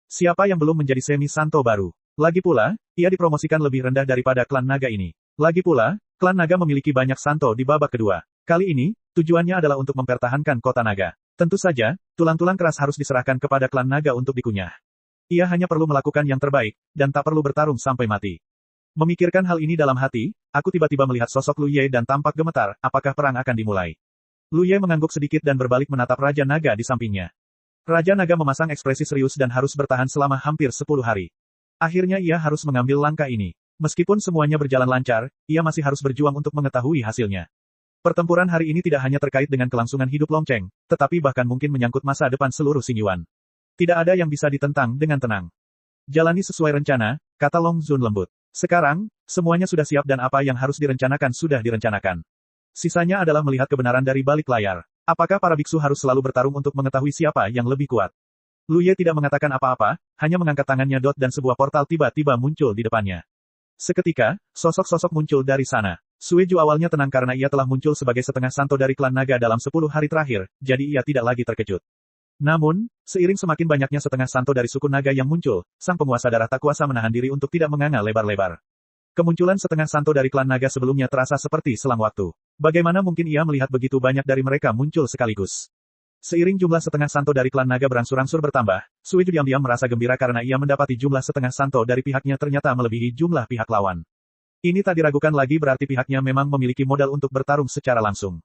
Siapa yang belum menjadi semi-santo baru? Lagi pula, ia dipromosikan lebih rendah daripada klan naga ini. Lagi pula, klan naga memiliki banyak santo di babak kedua. Kali ini, tujuannya adalah untuk mempertahankan kota naga. Tentu saja, tulang-tulang keras harus diserahkan kepada klan naga untuk dikunyah. Ia hanya perlu melakukan yang terbaik, dan tak perlu bertarung sampai mati. Memikirkan hal ini dalam hati, aku tiba-tiba melihat sosok Lu Ye dan tampak gemetar, apakah perang akan dimulai. Lu Ye mengangguk sedikit dan berbalik menatap Raja Naga di sampingnya. Raja Naga memasang ekspresi serius dan harus bertahan selama hampir 10 hari. Akhirnya ia harus mengambil langkah ini. Meskipun semuanya berjalan lancar, ia masih harus berjuang untuk mengetahui hasilnya. Pertempuran hari ini tidak hanya terkait dengan kelangsungan hidup Long Cheng, tetapi bahkan mungkin menyangkut masa depan seluruh Xing Yuan. Tidak ada yang bisa ditentang dengan tenang. Jalani sesuai rencana, kata Long Zun lembut. Sekarang, semuanya sudah siap dan apa yang harus direncanakan sudah direncanakan. Sisanya adalah melihat kebenaran dari balik layar. Apakah para biksu harus selalu bertarung untuk mengetahui siapa yang lebih kuat? Lu Ye tidak mengatakan apa-apa, hanya mengangkat tangannya dan sebuah portal tiba-tiba muncul di depannya. Seketika, sosok-sosok muncul dari sana. Sueju awalnya tenang karena ia telah muncul sebagai setengah santo dari klan naga dalam 10 hari terakhir, jadi ia tidak lagi terkejut. Namun, seiring semakin banyaknya setengah santo dari suku naga yang muncul, sang penguasa darah tak kuasa menahan diri untuk tidak menganga lebar-lebar. Kemunculan setengah santo dari klan naga sebelumnya terasa seperti selang waktu. Bagaimana mungkin ia melihat begitu banyak dari mereka muncul sekaligus? Seiring jumlah setengah santo dari klan naga berangsur-angsur bertambah, Sueju diam-diam merasa gembira karena ia mendapati jumlah setengah santo dari pihaknya ternyata melebihi jumlah pihak lawan. Ini tak diragukan lagi berarti pihaknya memang memiliki modal untuk bertarung secara langsung.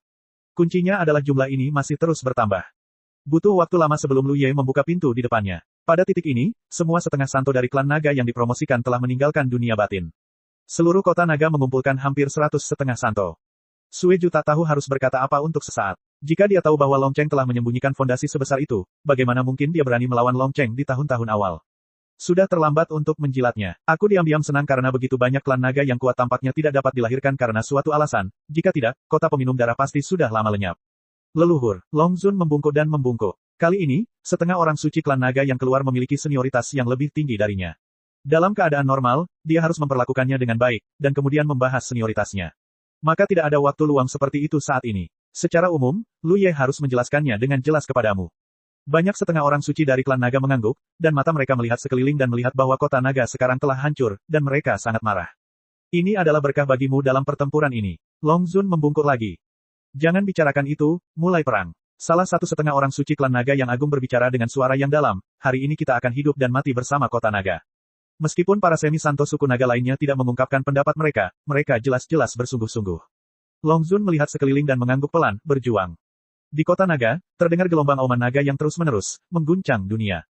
Kuncinya adalah jumlah ini masih terus bertambah. Butuh waktu lama sebelum Lu Ye membuka pintu di depannya. Pada titik ini, semua setengah santo dari klan naga yang dipromosikan telah meninggalkan dunia batin. Seluruh kota naga mengumpulkan hampir 100 setengah santo. Sueju tak tahu harus berkata apa untuk sesaat. Jika dia tahu bahwa Long Cheng telah menyembunyikan fondasi sebesar itu, bagaimana mungkin dia berani melawan Long Cheng di tahun-tahun awal? Sudah terlambat untuk menjilatnya. Aku diam-diam senang karena begitu banyak klan naga yang kuat tampaknya tidak dapat dilahirkan karena suatu alasan, jika tidak, kota peminum darah pasti sudah lama lenyap. Leluhur, Long Zun membungkuk dan membungkuk. Kali ini, setengah orang suci klan naga yang keluar memiliki senioritas yang lebih tinggi darinya. Dalam keadaan normal, dia harus memperlakukannya dengan baik, dan kemudian membahas senioritasnya. Maka tidak ada waktu luang seperti itu saat ini. Secara umum, Lu Ye harus menjelaskannya dengan jelas kepadamu. Banyak setengah orang suci dari klan naga mengangguk, dan mata mereka melihat sekeliling dan melihat bahwa kota naga sekarang telah hancur, dan mereka sangat marah. Ini adalah berkah bagimu dalam pertempuran ini. Long Zun membungkuk lagi. Jangan bicarakan itu, mulai perang. Salah satu setengah orang suci klan naga yang agung berbicara dengan suara yang dalam, hari ini kita akan hidup dan mati bersama kota naga. Meskipun para semi-santo suku naga lainnya tidak mengungkapkan pendapat mereka jelas-jelas bersungguh-sungguh. Long Zun melihat sekeliling dan mengangguk pelan, berjuang. Di kota naga, terdengar gelombang auman naga yang terus-menerus, mengguncang dunia.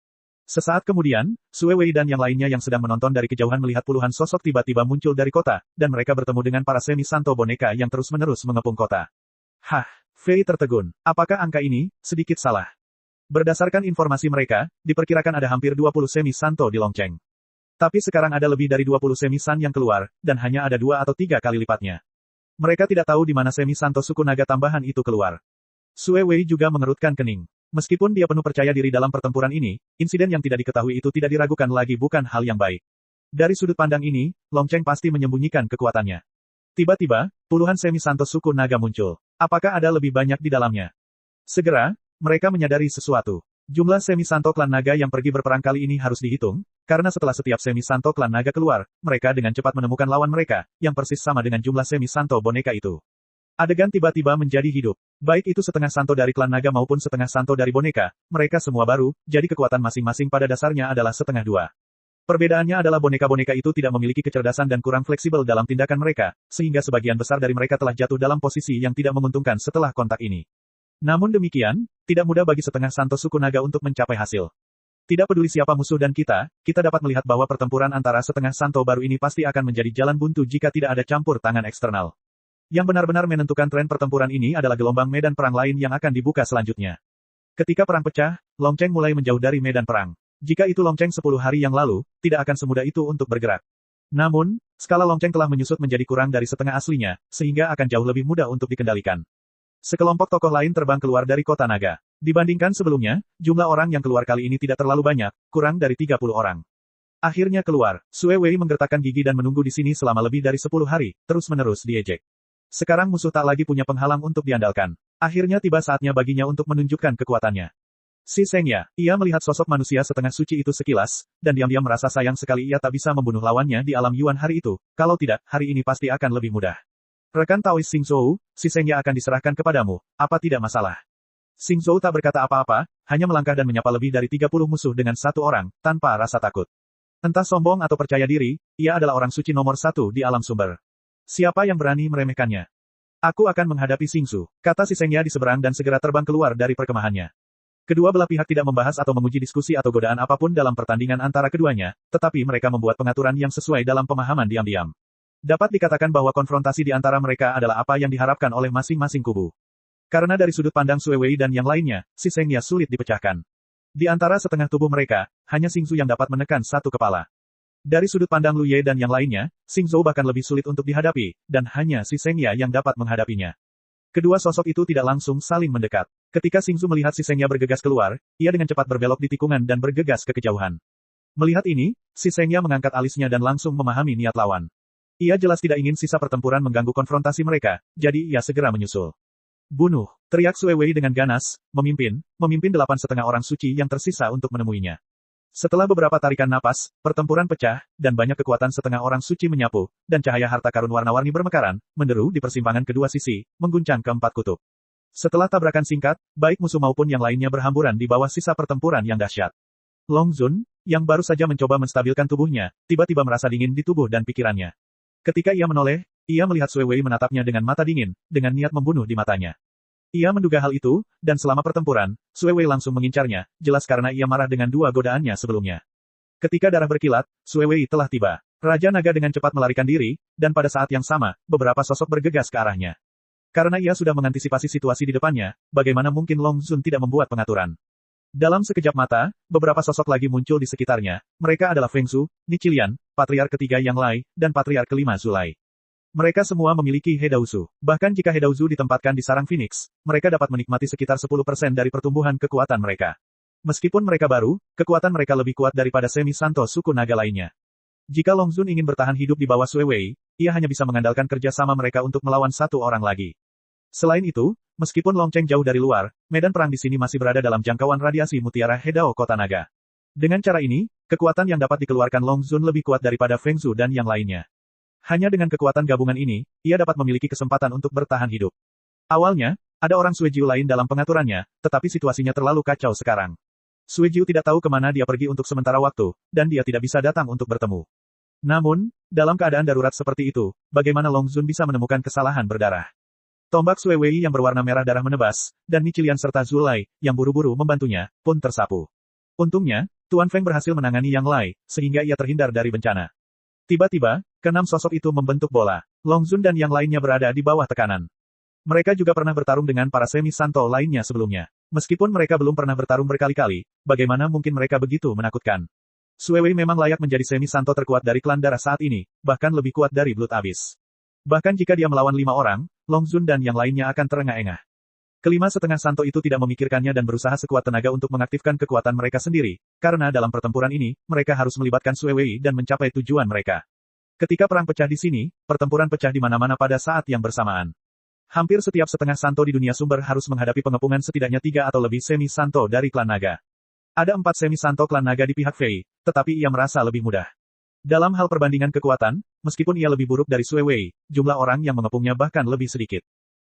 Sesaat kemudian, Sue Wei dan yang lainnya yang sedang menonton dari kejauhan melihat puluhan sosok tiba-tiba muncul dari kota, dan mereka bertemu dengan para semi-santo boneka yang terus-menerus mengepung kota. Hah, Fei tertegun. Apakah angka ini sedikit salah? Berdasarkan informasi mereka, diperkirakan ada hampir 20 semi-santo di Long Cheng. Tapi sekarang ada lebih dari 20 semi-san yang keluar, dan hanya ada 2 atau 3 kali lipatnya. Mereka tidak tahu di mana semi-santo suku naga tambahan itu keluar. Sue Wei juga mengerutkan kening. Meskipun dia penuh percaya diri dalam pertempuran ini, insiden yang tidak diketahui itu tidak diragukan lagi bukan hal yang baik. Dari sudut pandang ini, Long Cheng pasti menyembunyikan kekuatannya. Tiba-tiba, puluhan semi-santo suku naga muncul. Apakah ada lebih banyak di dalamnya? Segera, mereka menyadari sesuatu. Jumlah semi-santo klan naga yang pergi berperang kali ini harus dihitung, karena setelah setiap semi-santo klan naga keluar, mereka dengan cepat menemukan lawan mereka, yang persis sama dengan jumlah semi-santo boneka itu. Adegan tiba-tiba menjadi hidup. Baik itu setengah santo dari klan naga maupun setengah santo dari boneka, mereka semua baru, jadi kekuatan masing-masing pada dasarnya adalah setengah dua. Perbedaannya adalah boneka-boneka itu tidak memiliki kecerdasan dan kurang fleksibel dalam tindakan mereka, sehingga sebagian besar dari mereka telah jatuh dalam posisi yang tidak menguntungkan setelah kontak ini. Namun demikian, tidak mudah bagi setengah santo suku naga untuk mencapai hasil. Tidak peduli siapa musuh dan kita dapat melihat bahwa pertempuran antara setengah santo baru ini pasti akan menjadi jalan buntu jika tidak ada campur tangan eksternal. Yang benar-benar menentukan tren pertempuran ini adalah gelombang medan perang lain yang akan dibuka selanjutnya. Ketika perang pecah, Long Cheng mulai menjauh dari medan perang. Jika itu Long Cheng 10 hari yang lalu, tidak akan semudah itu untuk bergerak. Namun, skala Long Cheng telah menyusut menjadi kurang dari setengah aslinya, sehingga akan jauh lebih mudah untuk dikendalikan. Sekelompok tokoh lain terbang keluar dari kota naga. Dibandingkan sebelumnya, jumlah orang yang keluar kali ini tidak terlalu banyak, kurang dari 30 orang. Akhirnya keluar, Sue Wei menggertakkan gigi dan menunggu di sini selama lebih dari 10 hari, terus-menerus diejek. Sekarang musuh tak lagi punya penghalang untuk diandalkan. Akhirnya tiba saatnya baginya untuk menunjukkan kekuatannya. Si Sengya, ia melihat sosok manusia setengah suci itu sekilas, dan diam-diam merasa sayang sekali ia tak bisa membunuh lawannya di alam Yuan hari itu, kalau tidak, hari ini pasti akan lebih mudah. Rekan Taois Xing Zhou, si Sengya akan diserahkan kepadamu, apa tidak masalah? Xing Zhou tak berkata apa-apa, hanya melangkah dan menyapa lebih dari 30 musuh dengan satu orang, tanpa rasa takut. Entah sombong atau percaya diri, ia adalah orang suci nomor 1 di alam sumber. Siapa yang berani meremehkannya? Aku akan menghadapi Xingsu, kata si Sengya di seberang dan segera terbang keluar dari perkemahannya. Kedua belah pihak tidak membahas atau menguji diskusi atau godaan apapun dalam pertandingan antara keduanya, tetapi mereka membuat pengaturan yang sesuai dalam pemahaman diam-diam. Dapat dikatakan bahwa konfrontasi di antara mereka adalah apa yang diharapkan oleh masing-masing kubu. Karena dari sudut pandang Sue Wei dan yang lainnya, si Sengya sulit dipecahkan. Di antara setengah tubuh mereka, hanya Xingsu yang dapat menekan satu kepala. Dari sudut pandang Lu Ye dan yang lainnya, Xing Zhou bahkan lebih sulit untuk dihadapi, dan hanya si Sengya yang dapat menghadapinya. Kedua sosok itu tidak langsung saling mendekat. Ketika Xing Zhou melihat si Sengya bergegas keluar, ia dengan cepat berbelok di tikungan dan bergegas ke kejauhan. Melihat ini, si Sengya mengangkat alisnya dan langsung memahami niat lawan. Ia jelas tidak ingin sisa pertempuran mengganggu konfrontasi mereka, jadi ia segera menyusul. Bunuh! Teriak Sui Wei dengan ganas, memimpin 8,5 orang suci yang tersisa untuk menemuinya. Setelah beberapa tarikan napas, pertempuran pecah, dan banyak kekuatan setengah orang suci menyapu, dan cahaya harta karun warna-warni bermekaran, menderu di persimpangan kedua sisi, mengguncang keempat kutub. Setelah tabrakan singkat, baik musuh maupun yang lainnya berhamburan di bawah sisa pertempuran yang dahsyat. Long Zun, yang baru saja mencoba menstabilkan tubuhnya, tiba-tiba merasa dingin di tubuh dan pikirannya. Ketika ia menoleh, ia melihat Sui Wei menatapnya dengan mata dingin, dengan niat membunuh di matanya. Ia menduga hal itu, dan selama pertempuran, Sui Wei langsung mengincarnya, jelas karena ia marah dengan dua godaannya sebelumnya. Ketika darah berkilat, Sui Wei telah tiba. Raja Naga dengan cepat melarikan diri, dan pada saat yang sama, beberapa sosok bergegas ke arahnya. Karena ia sudah mengantisipasi situasi di depannya, bagaimana mungkin Long Zun tidak membuat pengaturan. Dalam sekejap mata, beberapa sosok lagi muncul di sekitarnya. Mereka adalah Feng Zhu, Ni Qilian, Patriark ketiga Yang Lai, dan Patriark kelima Zulai. Mereka semua memiliki Hedauzu. Bahkan jika Hedauzu ditempatkan di sarang Phoenix, mereka dapat menikmati sekitar 10% dari pertumbuhan kekuatan mereka. Meskipun mereka baru, kekuatan mereka lebih kuat daripada semi-santo suku naga lainnya. Jika Long Zun ingin bertahan hidup di bawah Sui Wei, ia hanya bisa mengandalkan kerjasama mereka untuk melawan satu orang lagi. Selain itu, meskipun Long Cheng jauh dari luar, medan perang di sini masih berada dalam jangkauan radiasi mutiara Hedao Kota Naga. Dengan cara ini, kekuatan yang dapat dikeluarkan Long Zun lebih kuat daripada Feng Zhu dan yang lainnya. Hanya dengan kekuatan gabungan ini, ia dapat memiliki kesempatan untuk bertahan hidup. Awalnya, ada orang Suejiu lain dalam pengaturannya, tetapi situasinya terlalu kacau sekarang. Suejiu tidak tahu kemana dia pergi untuk sementara waktu, dan dia tidak bisa datang untuk bertemu. Namun, dalam keadaan darurat seperti itu, bagaimana Long Zun bisa menemukan kesalahan berdarah? Tombak Sui Wei yang berwarna merah darah menebas, dan Ni Qilian serta Zulai, yang buru-buru membantunya, pun tersapu. Untungnya, Tuan Feng berhasil menangani Yang Lai, sehingga ia terhindar dari bencana. Tiba-tiba, keenam sosok itu membentuk bola. Long Zun dan yang lainnya berada di bawah tekanan. Mereka juga pernah bertarung dengan para semi-santo lainnya sebelumnya. Meskipun mereka belum pernah bertarung berkali-kali, bagaimana mungkin mereka begitu menakutkan? Sui Wei memang layak menjadi semi-santo terkuat dari klan darah saat ini, bahkan lebih kuat dari Blood Abyss. Bahkan jika dia melawan 5 orang, Long Zun dan yang lainnya akan terengah-engah. Kelima setengah santo itu tidak memikirkannya dan berusaha sekuat tenaga untuk mengaktifkan kekuatan mereka sendiri, karena dalam pertempuran ini, mereka harus melibatkan Sui Wei dan mencapai tujuan mereka. Ketika perang pecah di sini, pertempuran pecah di mana-mana pada saat yang bersamaan. Hampir setiap setengah santo di dunia sumber harus menghadapi pengepungan setidaknya 3 atau lebih semi-santo dari klan naga. Ada 4 semi-santo klan naga di pihak Fei, tetapi ia merasa lebih mudah. Dalam hal perbandingan kekuatan, meskipun ia lebih buruk dari Sui Wei, jumlah orang yang mengepungnya bahkan lebih sedikit.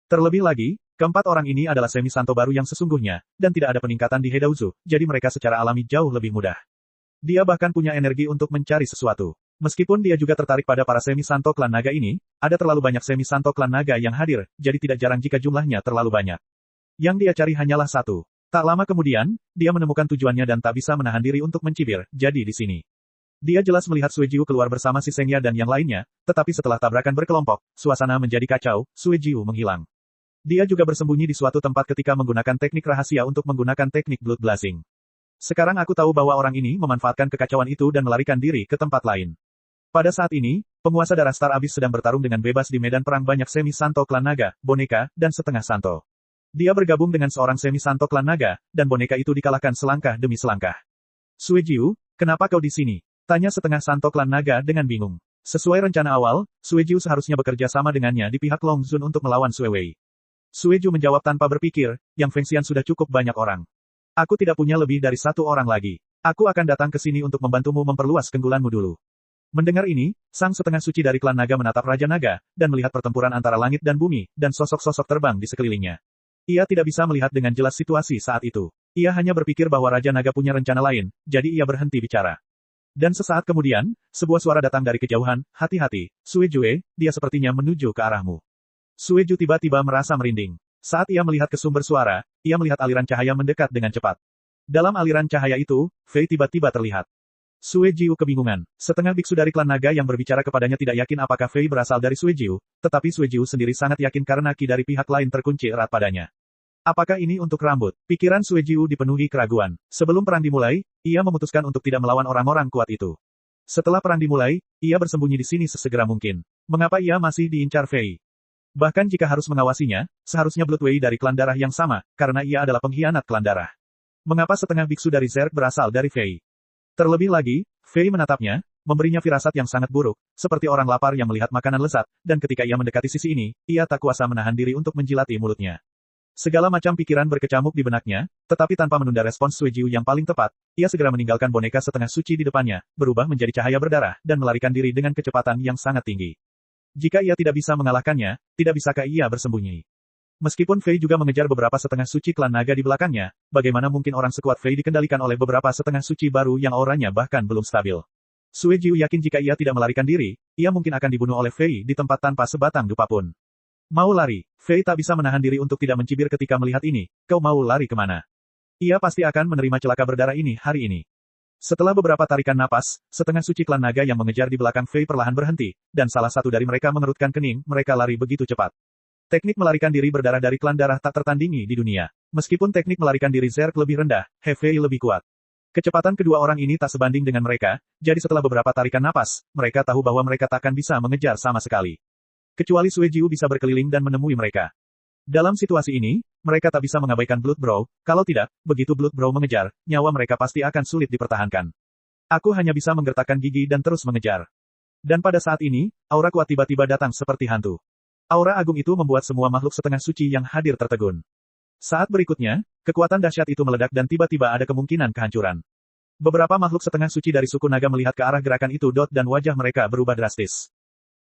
Terlebih lagi, keempat orang ini adalah semi-santo baru yang sesungguhnya, dan tidak ada peningkatan di Hedauzu, jadi mereka secara alami jauh lebih mudah. Dia bahkan punya energi untuk mencari sesuatu. Meskipun dia juga tertarik pada para semi-santo klan naga ini, ada terlalu banyak semi-santo klan naga yang hadir, jadi tidak jarang jika jumlahnya terlalu banyak. Yang dia cari hanyalah satu. Tak lama kemudian, dia menemukan tujuannya dan tak bisa menahan diri untuk mencibir, jadi di sini. Dia jelas melihat Suejiu keluar bersama si Sengya dan yang lainnya, tetapi setelah tabrakan berkelompok, suasana menjadi kacau, Suejiu menghilang. Dia juga bersembunyi di suatu tempat ketika menggunakan teknik rahasia untuk menggunakan teknik blood blazing. Sekarang aku tahu bahwa orang ini memanfaatkan kekacauan itu dan melarikan diri ke tempat lain. Pada saat ini, penguasa darah Star Abyss sedang bertarung dengan bebas di medan perang banyak semi-santo klan naga, boneka, dan setengah santo. Dia bergabung dengan seorang semi-santo klan naga, dan boneka itu dikalahkan selangkah demi selangkah. Suejiu, kenapa kau di sini? Tanya setengah santo klan naga dengan bingung. Sesuai rencana awal, Suejiu seharusnya bekerja sama dengannya di pihak Long Zun untuk melawan Sui Wei. Suejiu menjawab tanpa berpikir, yang Fengxian sudah cukup banyak orang. Aku tidak punya lebih dari satu orang lagi. Aku akan datang ke sini untuk membantumu memperluas kenggulanmu dulu. Mendengar ini, sang setengah suci dari klan naga menatap Raja Naga, dan melihat pertempuran antara langit dan bumi, dan sosok-sosok terbang di sekelilingnya. Ia tidak bisa melihat dengan jelas situasi saat itu. Ia hanya berpikir bahwa Raja Naga punya rencana lain, jadi ia berhenti bicara. Dan sesaat kemudian, sebuah suara datang dari kejauhan, hati-hati, Suejue, dia sepertinya menuju ke arahmu. Sueju tiba-tiba merasa merinding. Saat ia melihat ke sumber suara, ia melihat aliran cahaya mendekat dengan cepat. Dalam aliran cahaya itu, Fei tiba-tiba terlihat. Suejiu kebingungan. Setengah biksu dari klan naga yang berbicara kepadanya tidak yakin apakah Fei berasal dari Suejiu, tetapi Suejiu sendiri sangat yakin karena ki dari pihak lain terkunci erat padanya. Apakah ini untuk rambut? Pikiran Suejiu dipenuhi keraguan. Sebelum perang dimulai, ia memutuskan untuk tidak melawan orang-orang kuat itu. Setelah perang dimulai, ia bersembunyi di sini sesegera mungkin. Mengapa ia masih diincar Fei? Bahkan jika harus mengawasinya, seharusnya Bloodway dari klan darah yang sama, karena ia adalah pengkhianat klan darah. Mengapa setengah biksu dari Zerg berasal dari Fei? Terlebih lagi, Fei menatapnya, memberinya firasat yang sangat buruk, seperti orang lapar yang melihat makanan lezat, dan ketika ia mendekati sisi ini, ia tak kuasa menahan diri untuk menjilati mulutnya. Segala macam pikiran berkecamuk di benaknya, tetapi tanpa menunda respons Sui Jiu yang paling tepat, ia segera meninggalkan boneka setengah suci di depannya, berubah menjadi cahaya berdarah, dan melarikan diri dengan kecepatan yang sangat tinggi. Jika ia tidak bisa mengalahkannya, tidak bisakah ia bersembunyi? Meskipun Fei juga mengejar beberapa setengah suci klan naga di belakangnya, bagaimana mungkin orang sekuat Fei dikendalikan oleh beberapa setengah suci baru yang auranya bahkan belum stabil? Sui Jiu yakin jika ia tidak melarikan diri, ia mungkin akan dibunuh oleh Fei di tempat tanpa sebatang dupa pun. Mau lari, Fei tak bisa menahan diri untuk tidak mencibir ketika melihat ini. Kau mau lari kemana? Ia pasti akan menerima celaka berdarah ini hari ini. Setelah beberapa tarikan napas, setengah suci klan naga yang mengejar di belakang Fei perlahan berhenti, dan salah satu dari mereka mengerutkan kening, mereka lari begitu cepat. Teknik melarikan diri berdarah dari klan darah tak tertandingi di dunia. Meskipun teknik melarikan diri Zerg lebih rendah, Fei lebih kuat. Kecepatan kedua orang ini tak sebanding dengan mereka, jadi setelah beberapa tarikan napas, mereka tahu bahwa mereka tak akan bisa mengejar sama sekali. Kecuali Sui Jiu bisa berkeliling dan menemui mereka. Dalam situasi ini, mereka tak bisa mengabaikan Blood Brow, kalau tidak, begitu Blood Brow mengejar, nyawa mereka pasti akan sulit dipertahankan. Aku hanya bisa menggertakkan gigi dan terus mengejar. Dan pada saat ini, aura kuat tiba-tiba datang seperti hantu. Aura agung itu membuat semua makhluk setengah suci yang hadir tertegun. Saat berikutnya, kekuatan dahsyat itu meledak dan tiba-tiba ada kemungkinan kehancuran. Beberapa makhluk setengah suci dari suku naga melihat ke arah gerakan itu dan wajah mereka berubah drastis.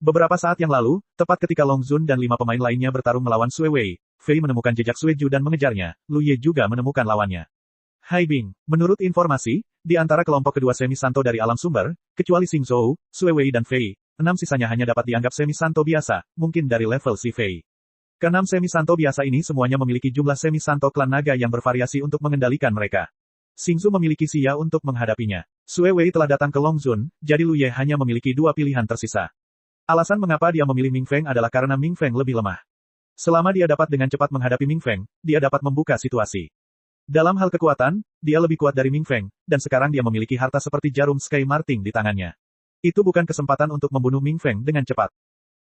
Beberapa saat yang lalu, tepat ketika Long Zun dan 5 pemain lainnya bertarung melawan Sui Wei, Fei menemukan jejak Sui Jiu dan mengejarnya, Lu Ye juga menemukan lawannya. Hai Bing, menurut informasi, di antara kelompok kedua semi-santo dari alam sumber, kecuali Xing Zhou, Sui Wei dan Fei, 6 sisanya hanya dapat dianggap semi-santo biasa, mungkin dari level si Fei. Keenam semi-santo biasa ini semuanya memiliki jumlah semi-santo klan naga yang bervariasi untuk mengendalikan mereka. Xing Zhu memiliki Xia untuk menghadapinya. Sui Wei telah datang ke Long Zun, jadi Lu Ye hanya memiliki 2 pilihan tersisa. Alasan mengapa dia memilih Ming Feng adalah karena Ming Feng lebih lemah. Selama dia dapat dengan cepat menghadapi Ming Feng, dia dapat membuka situasi. Dalam hal kekuatan, dia lebih kuat dari Ming Feng, dan sekarang dia memiliki harta seperti jarum Sky Marting di tangannya. Itu bukan kesempatan untuk membunuh Ming Feng dengan cepat.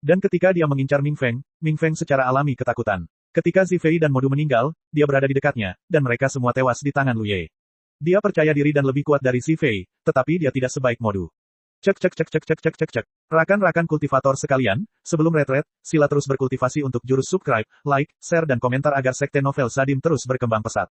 Dan ketika dia mengincar Ming Feng secara alami ketakutan. Ketika Zifei dan Modu meninggal, dia berada di dekatnya, dan mereka semua tewas di tangan Lu Ye. Dia percaya diri dan lebih kuat dari Zifei, tetapi dia tidak sebaik Modu. Cek. Rakan-rakan kultivator sekalian, sebelum retret, sila terus berkultivasi untuk jurus subscribe, like, share dan komentar agar sekte novel Sadim terus berkembang pesat.